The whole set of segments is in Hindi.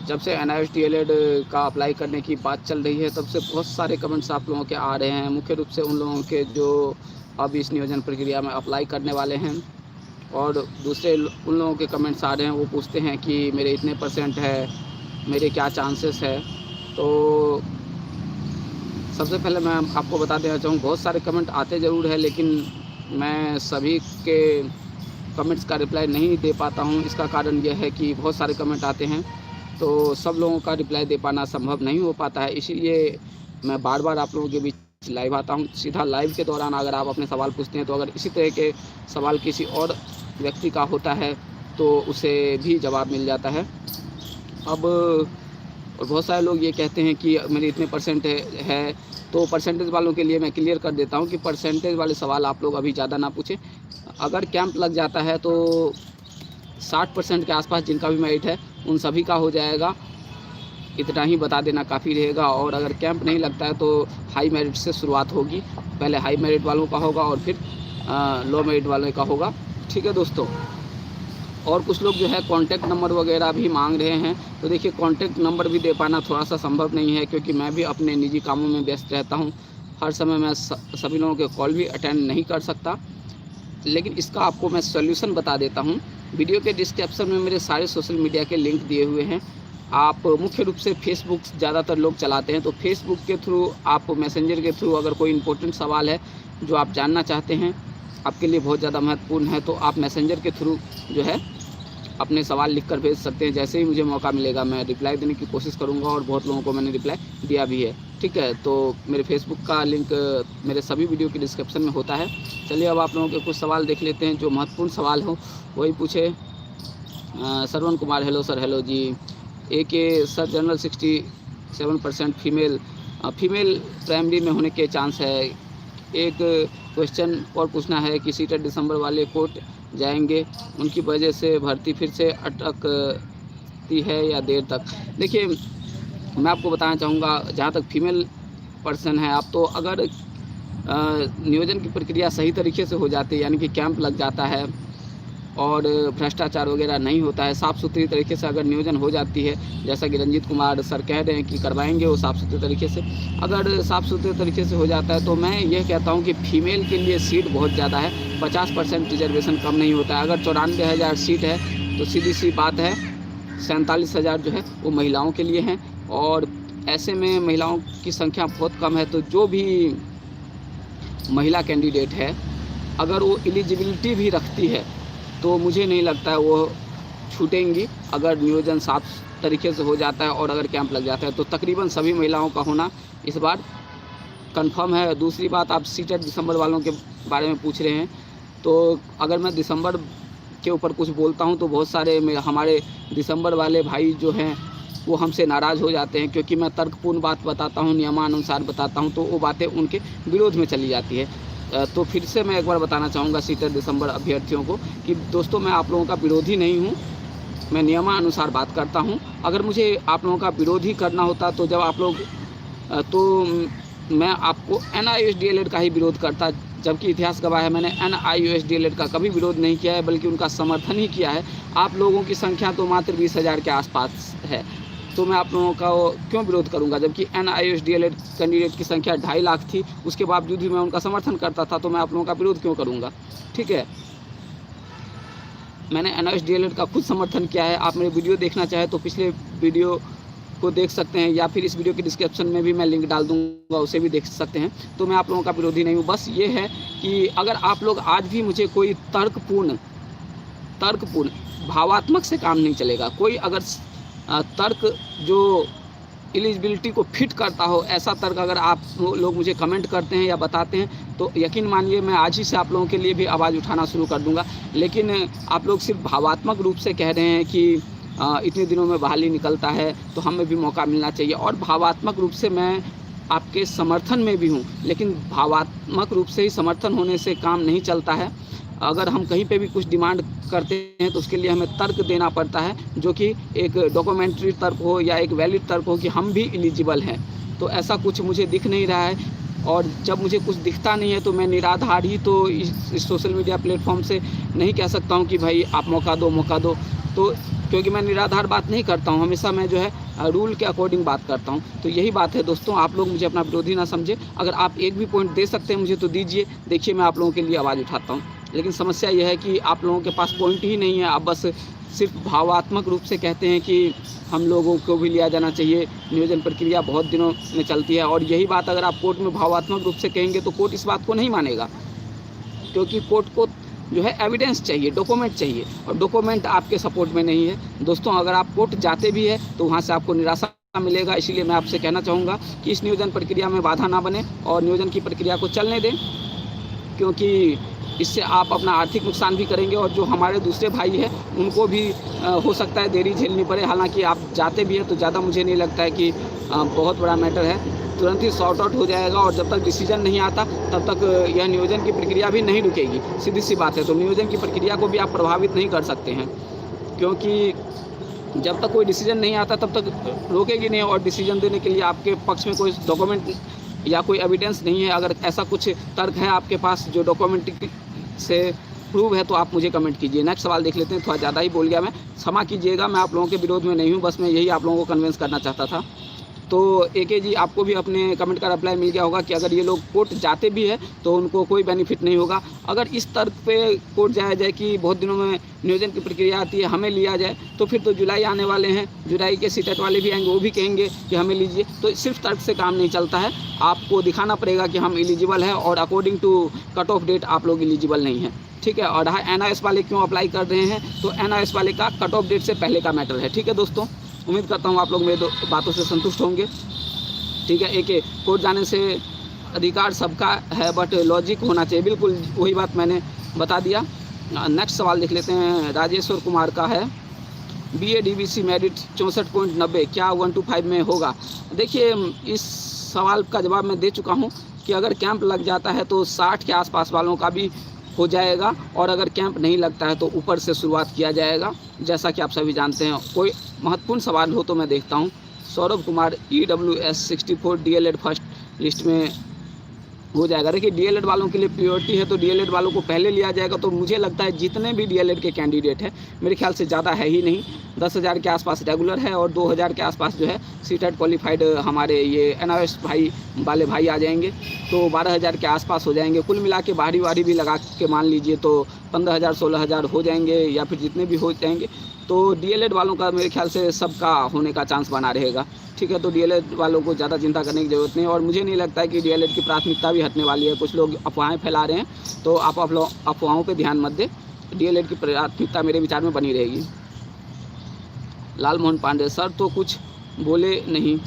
जब से NIOS DLED का अप्लाई करने की बात चल रही है, तब से बहुत सारे कमेंट्स आप लोगों के आ रहे हैं। मुख्य रूप से उन लोगों के जो अब इस नियोजन प्रक्रिया में अप्लाई करने वाले हैं, और दूसरे उन लोगों के कमेंट्स आ रहे हैं, वो पूछते हैं कि मेरे इतने % है, मेरे क्या चांसेस है। तो सबसे पहले मैं आपको बता देना चाहूँ, बहुत सारे कमेंट आते ज़रूर है, लेकिन मैं सभी के कमेंट्स का रिप्लाई नहीं दे पाता हूँ। इसका कारण यह है कि बहुत सारे कमेंट आते हैं, तो सब लोगों का रिप्लाई दे पाना संभव नहीं हो पाता है। इसीलिए मैं बार बार आप लोगों के बीच लाइव आता हूँ। सीधा लाइव के दौरान अगर आप अपने सवाल पूछते हैं, तो अगर इसी तरह के सवाल किसी और व्यक्ति का होता है, तो उसे भी जवाब मिल जाता है। अब और बहुत सारे लोग ये कहते हैं कि मेरे इतने % है, तो परसेंटेज वालों के लिए मैं क्लियर कर देता हूँ कि परसेंटेज वाले सवाल आप लोग अभी ज़्यादा ना पूछें। अगर कैंप लग जाता है तो 60% के आसपास जिनका भी मेरिट है, उन सभी का हो जाएगा। इतना ही बता देना काफ़ी रहेगा। और अगर कैंप नहीं लगता है तो हाई मेरिट से शुरुआत होगी। पहले हाई मेरिट वालों का होगा और फिर लो मेरिट वालों का होगा। ठीक है दोस्तों। और कुछ लोग जो है कॉन्टैक्ट नंबर वगैरह भी मांग रहे हैं, तो देखिए कॉन्टैक्ट नंबर भी दे पाना थोड़ा सा संभव नहीं है, क्योंकि मैं भी अपने निजी कामों में व्यस्त रहता हूं। हर समय मैं सभी लोगों के कॉल भी अटेंड नहीं कर सकता। लेकिन इसका आपको मैं सॉल्यूशन बता देता हूं। वीडियो के डिस्क्रिप्शन में मेरे सारे सोशल मीडिया के लिंक दिए हुए हैं। आप मुख्य रूप से फेसबुक ज़्यादातर लोग चलाते हैं, तो फेसबुक के थ्रू, आप मैसेंजर के थ्रू अगर कोई इम्पोर्टेंट सवाल है जो आप जानना चाहते हैं, आपके लिए बहुत ज़्यादा महत्वपूर्ण है, तो आप मैसेंजर के थ्रू जो है अपने सवाल लिख कर भेज सकते हैं। जैसे ही मुझे मौका मिलेगा मैं रिप्लाई देने की कोशिश करूंगा, और बहुत लोगों को मैंने रिप्लाई दिया भी है। ठीक है, तो मेरे फेसबुक का लिंक मेरे सभी वीडियो के डिस्क्रिप्शन में होता है। चलिए अब आप लोगों के कुछ सवाल देख लेते हैं, जो महत्वपूर्ण सवाल हो वही पूछे। Shravan Kumar, hello sir. Hello जी। AK sir, general 67% female primary में होने के चांस है। एक क्वेश्चन और पूछना है कि सीटेट दिसंबर वाले कोर्ट जाएंगे, उनकी वजह से भर्ती फिर से अटकती है या देर तक। देखिए मैं आपको बताना चाहूँगा, जहाँ तक फीमेल पर्सन है आप, तो अगर नियोजन की प्रक्रिया सही तरीके से हो जाती है, यानी कि कैंप लग जाता है और भ्रष्टाचार वगैरह नहीं होता है, साफ़ सुथरी तरीके से अगर नियोजन हो जाती है, जैसा कि रंजीत कुमार सर कह रहे हैं कि करवाएंगे वो साफ़ सुथरे तरीके से, अगर साफ़ सुथरे तरीके से हो जाता है, तो मैं यह कहता हूं कि फीमेल के लिए सीट बहुत ज़्यादा है। 50% रिजर्वेशन कम नहीं होता है। अगर 94,000 सीट है, तो सीधी सी बात है 47,000 जो है वो महिलाओं के लिए हैं, और ऐसे में महिलाओं की संख्या बहुत कम है। तो जो भी महिला कैंडिडेट है, अगर वो एलिजिबिलिटी भी रखती है, तो मुझे नहीं लगता है वो छूटेंगी। अगर नियोजन साफ तरीके से हो जाता है और अगर कैंप लग जाता है, तो तकरीबन सभी महिलाओं का होना इस बार कंफर्म है। दूसरी बात, आप सीटेट दिसंबर वालों के बारे में पूछ रहे हैं, तो अगर मैं दिसंबर के ऊपर कुछ बोलता हूं, तो बहुत सारे हमारे दिसंबर वाले भाई जो हैं वो हमसे नाराज़ हो जाते हैं, क्योंकि मैं तर्कपूर्ण बात बताता हूं, नियमानुसार बताता हूं, तो वो बातें उनके विरोध में चली जाती है। तो फिर से मैं एक बार बताना चाहूँगा सीटेट दिसंबर अभ्यर्थियों को कि दोस्तों, मैं आप लोगों का विरोधी नहीं हूँ, मैं नियमानुसार बात करता हूँ। अगर मुझे आप लोगों का विरोधी करना होता, तो जब आप लोग मैं आपको NIOS DLED का ही विरोध करता, जबकि इतिहास गवाह है मैंने NIOS DLED का कभी विरोध नहीं किया है, बल्कि उनका समर्थन ही किया है। आप लोगों की संख्या तो मात्र 20,000 के आसपास है, तो मैं आप लोगों का क्यों विरोध करूंगा, जबकि NIOS DLED कैंडिडेट की संख्या 2.5 लाख थी, उसके बावजूद भी मैं उनका समर्थन करता था, तो मैं आप लोगों का विरोध क्यों करूंगा। ठीक है, मैंने NIOS DLED का खुद समर्थन किया है। आप मेरे वीडियो देखना चाहें तो पिछले वीडियो को देख सकते हैं, या फिर इस वीडियो के डिस्क्रिप्शन में भी मैं लिंक डाल दूंगा, उसे भी देख सकते हैं। तो मैं आप लोगों का विरोधी नहीं हूँ। बस ये है कि अगर आप लोग आज भी मुझे कोई तर्कपूर्ण भावात्मक से काम नहीं चलेगा। कोई अगर तर्क जो एलिजिबिलिटी को फिट करता हो, ऐसा तर्क अगर आप लोग मुझे कमेंट करते हैं या बताते हैं, तो यकीन मानिए मैं आज ही से आप लोगों के लिए भी आवाज़ उठाना शुरू कर दूंगा। लेकिन आप लोग सिर्फ भावात्मक रूप से कह रहे हैं कि इतने दिनों में बहाली निकलता है, तो हमें भी मौका मिलना चाहिए, और भावात्मक रूप से मैं आपके समर्थन में भी हूँ, लेकिन भावात्मक रूप से ही समर्थन होने से काम नहीं चलता है। अगर हम कहीं पे भी कुछ डिमांड करते हैं, तो उसके लिए हमें तर्क देना पड़ता है, जो कि एक डॉक्यूमेंट्री तर्क हो या एक वैलिड तर्क हो कि हम भी एलिजिबल हैं। तो ऐसा कुछ मुझे दिख नहीं रहा है, और जब मुझे कुछ दिखता नहीं है, तो मैं निराधार ही तो इस सोशल मीडिया प्लेटफॉर्म से नहीं कह सकता हूँ कि भाई आप मौका दो। तो क्योंकि मैं निराधार बात नहीं करता हूँ, हमेशा मैं जो है रूल के अकॉर्डिंग बात करता हूँ। तो यही बात है दोस्तों, आप लोग मुझे अपना विरोधी ना समझे। अगर आप एक भी पॉइंट दे सकते हैं मुझे तो दीजिए, देखिए मैं आप लोगों के लिए आवाज़ उठाता हूँ। लेकिन समस्या यह है कि आप लोगों के पास पॉइंट ही नहीं है, आप बस सिर्फ भावात्मक रूप से कहते हैं कि हम लोगों को भी लिया जाना चाहिए, नियोजन प्रक्रिया बहुत दिनों में चलती है। और यही बात अगर आप कोर्ट में भावात्मक रूप से कहेंगे तो कोर्ट इस बात को नहीं मानेगा, क्योंकि कोर्ट को जो है एविडेंस चाहिए, डॉक्यूमेंट चाहिए, और डॉक्यूमेंट आपके सपोर्ट में नहीं है। दोस्तों अगर आप कोर्ट जाते भी है तो वहाँ से आपको निराशा मिलेगा। इसीलिए मैं आपसे कहना चाहूँगा कि इस नियोजन प्रक्रिया में बाधा ना बने और नियोजन की प्रक्रिया को चलने दें, क्योंकि इससे आप अपना आर्थिक नुकसान भी करेंगे और जो हमारे दूसरे भाई हैं उनको भी हो सकता है देरी झेलनी पड़े। हालांकि आप जाते भी हैं तो ज़्यादा मुझे नहीं लगता है कि बहुत बड़ा मैटर है, तुरंत ही सॉर्ट आउट हो जाएगा। और जब तक डिसीजन नहीं आता तब तक यह नियोजन की प्रक्रिया भी नहीं रुकेगी, सीधी सी बात है। तो नियोजन की प्रक्रिया को भी आप प्रभावित नहीं कर सकते हैं, क्योंकि जब तक कोई डिसीजन नहीं आता तब तक रोकेगी नहीं। और डिसीजन देने के लिए आपके पक्ष में कोई डॉक्यूमेंट या कोई एविडेंस नहीं है। अगर ऐसा कुछ तर्क है आपके पास जो डॉक्यूमेंट से प्रूव है तो आप मुझे कमेंट कीजिए। नेक्स्ट सवाल देख लेते हैं। थोड़ा ज़्यादा ही बोल गया मैं, क्षमा कीजिएगा, मैं आप लोगों के विरोध में नहीं हूँ, बस मैं यही आप लोगों को कन्विंस करना चाहता था। तो AK जी, आपको भी अपने कमेंट का रिप्लाई मिल गया होगा कि अगर ये लोग कोर्ट जाते भी है तो उनको कोई बेनिफिट नहीं होगा। अगर इस तर्क पे कोर्ट जाया जाए कि बहुत दिनों में नियोजन की प्रक्रिया आती है, हमें लिया जाए, तो फिर तो जुलाई आने वाले हैं, जुलाई के सीटेट वाले भी आएंगे, वो भी कहेंगे कि हमें लीजिए। तो सिर्फ तर्क से काम नहीं चलता है, आपको दिखाना पड़ेगा कि हम एलिजिबल है और according to cut off date आप लोग एलिजिबल नहीं हैं, ठीक है। और NIS वाले क्यों अप्लाई कर रहे हैं, तो NIS वाले का कट ऑफ डेट से पहले का मैटर है, ठीक है दोस्तों। उम्मीद करता हूँ आप लोग मेरे बातों से संतुष्ट होंगे, ठीक है। AK कोर्ट जाने से अधिकार सबका है, बट लॉजिक होना चाहिए, बिल्कुल वही बात मैंने बता दिया। नेक्स्ट सवाल देख लेते हैं। राजेश्वर कुमार का है, BA DBC मेरिट 64.90 क्या 125 में होगा? देखिए इस सवाल का जवाब मैं दे चुका हूँ कि अगर कैंप लग जाता है तो 60 के आसपास वालों का भी हो जाएगा, और अगर कैंप नहीं लगता है तो ऊपर से शुरुआत किया जाएगा, जैसा कि आप सभी जानते हैं। कोई महत्वपूर्ण सवाल हो तो मैं देखता हूँ। Saurabh Kumar EWS 64 DLED first list में हो जाएगा। देखिए DLED वालों के लिए प्रियोरिटी है, तो DLED वालों को पहले लिया जाएगा। तो मुझे लगता है जितने भी DLED के कैंडिडेट हैं, मेरे ख्याल से ज़्यादा है ही नहीं, 10,000 के आसपास रेगुलर है और 2,000 के आसपास जो है सीटेट क्वालिफाइड हमारे ये NIS भाई वाले भाई आ जाएंगे, तो 12,000 के आसपास हो जाएंगे। कुल मिला के बाहरी भी लगा के मान लीजिए तो 15,000 16,000 हो जाएंगे, या फिर जितने भी हो जाएंगे। तो DLED वालों का मेरे ख्याल से सबका होने का चांस बना रहेगा, ठीक है। तो DLED वालों को ज़्यादा चिंता करने की ज़रूरत नहीं, और मुझे नहीं लगता है कि DLED की प्राथमिकता भी हटने वाली है। कुछ लोग अफवाहें फैला रहे हैं, तो आप अफवाहों पे ध्यान मत दें, DLED की प्राथमिकता मेरे विचार में बनी रहेगी। लाल मोहन पांडे, सर तो कुछ बोले नहीं,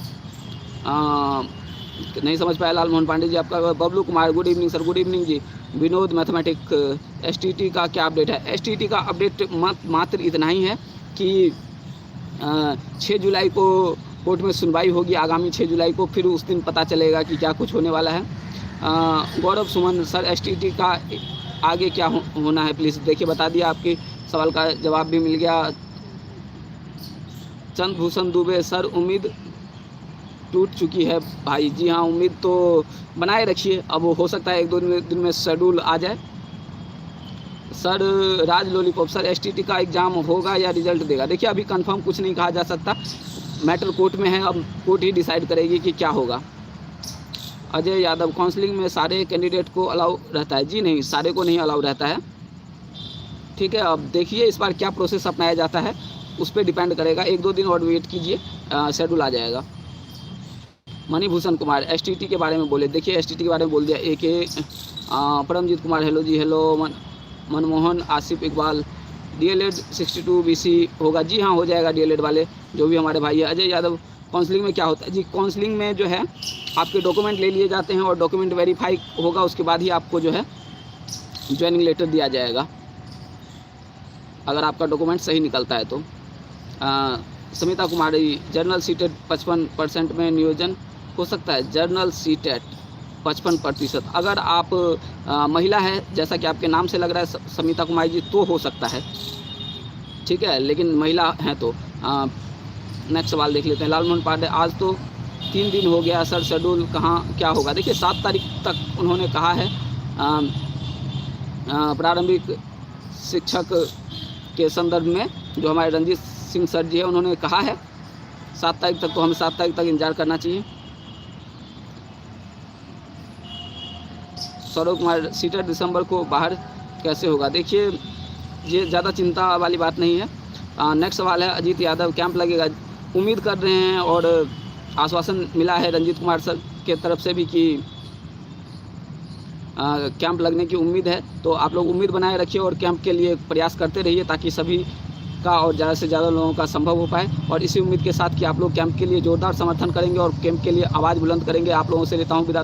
नहीं समझ पाया लाल मोहन पांडे जी आपका। Bablu Kumar, good evening sir. Good evening ji. Vinod mathematic, STT का क्या अपडेट है? STT का अपडेट मात्र इतना ही है कि 6 जुलाई को कोर्ट में सुनवाई होगी, आगामी 6 जुलाई को, फिर उस दिन पता चलेगा कि क्या कुछ होने वाला है। गौरव सुमन, सर STT का आगे क्या होना है प्लीज़? देखिए बता दिया, आपके सवाल का जवाब भी मिल गया। चंद्रभूषण दुबे, सर उम्मीद टूट चुकी है भाई। जी हाँ, उम्मीद तो बनाए रखिए, अब हो सकता है 1-2 दिन में शेड्यूल आ जाए। सर राज लॉलीपॉप, सर STT का एग्ज़ाम होगा या रिजल्ट देगा? देखिए अभी कंफर्म कुछ नहीं कहा जा सकता, मैटर कोर्ट में है, अब कोर्ट ही डिसाइड करेगी कि क्या होगा। अजय यादव, काउंसलिंग में सारे कैंडिडेट को अलाउ रहता है? जी नहीं, सारे को नहीं अलाउ रहता है, ठीक है। अब देखिए इस बार क्या प्रोसेस अपनाया जाता है, उस पर डिपेंड करेगा। 1-2 दिन और वेट कीजिए, शेड्यूल आ जाएगा। मणिभूषण कुमार, STT के बारे में बोले। देखिए STT के बारे में बोल दिया AK। Paramjit Kumar, hello ji, hello. Manmohan Asif Iqbal, DLED 62 BC होगा? जी हाँ, हो जाएगा DLED वाले जो भी हमारे भाई है। अजय यादव, काउंसलिंग में क्या होता है? जी काउंसलिंग में जो है आपके डॉक्यूमेंट ले लिए जाते हैं और डॉक्यूमेंट वेरीफाई होगा, उसके बाद ही आपको जो है ज्वाइनिंग लेटर दिया जाएगा, अगर आपका डॉक्यूमेंट सही निकलता है तो। समिता कुमारी, जर्नल सीटेट 55% में नियोजन हो सकता है? जर्नल सीटेट 55%, अगर आप महिला है जैसा कि आपके नाम से लग रहा है समिता कुमारी जी, तो हो सकता है, ठीक है, लेकिन महिला हैं तो। नेक्स्ट सवाल देख लेते हैं। लाल मोहन पांडे, आज तो 3 दिन हो गया सर, शेड्यूल कहाँ क्या होगा? देखिए 7 तारीख तक उन्होंने कहा है। प्रारंभिक शिक्षक के संदर्भ में जो हमारे रंजीत सिंह सर जी है, उन्होंने कहा है 7 तारीख तक, तो हमें 7 तारीख तक इंतजार करना चाहिए। सौरभ कुमार सीटर दिसंबर को बाहर कैसे होगा? देखिए ये ज़्यादा चिंता वाली बात नहीं है। नेक्स्ट सवाल है, अजीत यादव कैंप लगेगा? उम्मीद कर रहे हैं और आश्वासन मिला है रंजीत कुमार सर के तरफ से भी कि कैंप लगने की उम्मीद है। तो आप लोग उम्मीद बनाए रखिए और कैंप के लिए प्रयास करते रहिए ताकि सभी का और ज़्यादा से ज़्यादा लोगों का संभव हो पाए। और इसी उम्मीद के साथ कि आप लोग कैंप के लिए ज़ोरदार समर्थन करेंगे और कैंप के लिए आवाज़ बुलंद करेंगे। आप लोगों से लेता हूँ विदा।